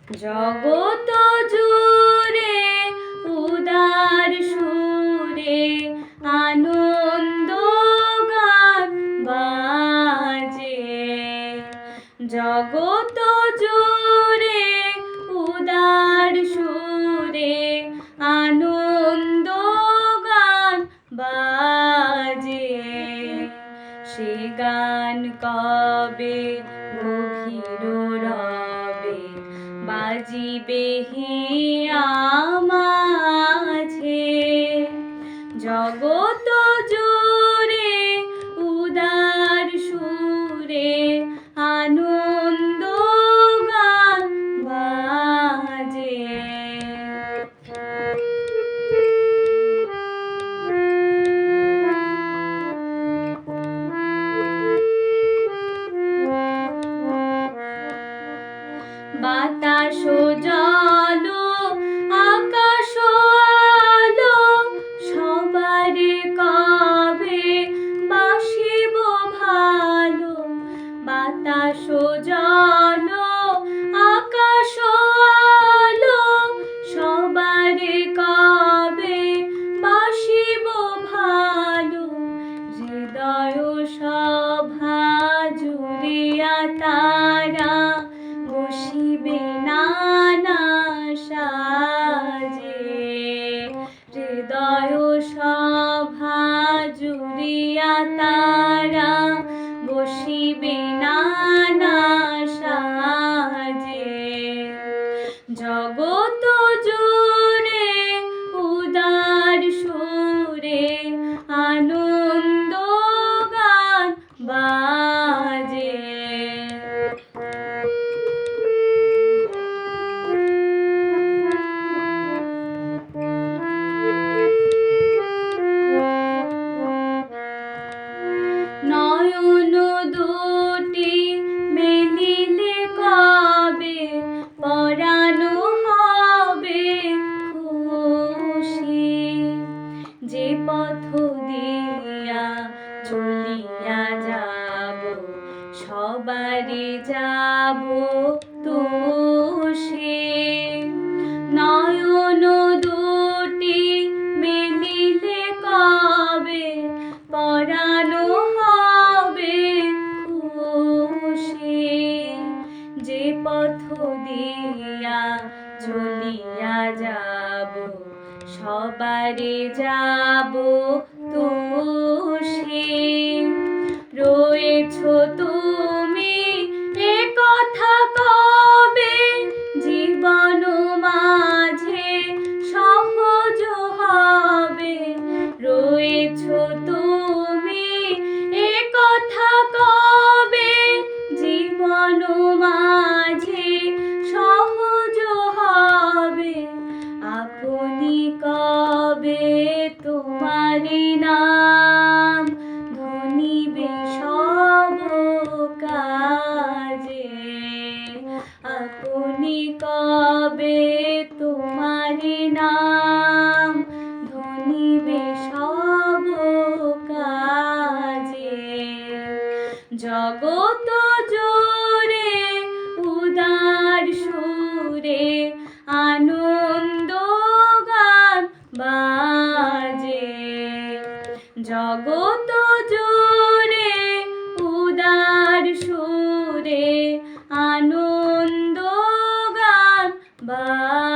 জগত জুড়ে উদার সুরে আনন্দ গান বাজে। জগত জুড়ে উদার সুরে আনন্দ গান বাজে। সে গান কবে গভীর রবে বাজিবে হিয়া মাঝে। জগত জুড়ে উদার সুরে আনন্দ গান বাজে। বাতাস জল আকাশ আলো সবারে কবে বাসিব ভালো। বাতাস জল আকাশ আলো সবারে কবে বাসিব ভালো। হৃদয় সভা জুড়িয়া তারা বসিবে নানা সাজে। হৃদয় সভা জুড়িয়া তারা বসিবে নানা সাজে। জগত জুড়ে উদার সুরে আনন্দ গান বাজে। নয়ন দুটি মেলিলে কবে পরাণ হবে খুশি। যে পথ দিয়া চলিয়া যাব সবারে যাব তুষে। নয়ন দুটি মেলিলে কবে পরাণ হবে খুশি। যে পথ দিয়া চলিয়া যাব সবারে যাব তুষে। রয়েছ তুমি এ কথা কবে জীবন মাঝে সহজ হবে। রয়েছ তুমি এ কথা কবে জীবন মাঝে সহজ হবে। আপনি কবে তোমারি নাম ধনিবে সব কাজে। আপনি কবে তোমারি নাম ধনিবে সব কাজে। জগত জুড়ে উদার সুরে আনন্দ গান বাজে। জগত জুড়ে উদার সুরে আনন্দ গান বাজে।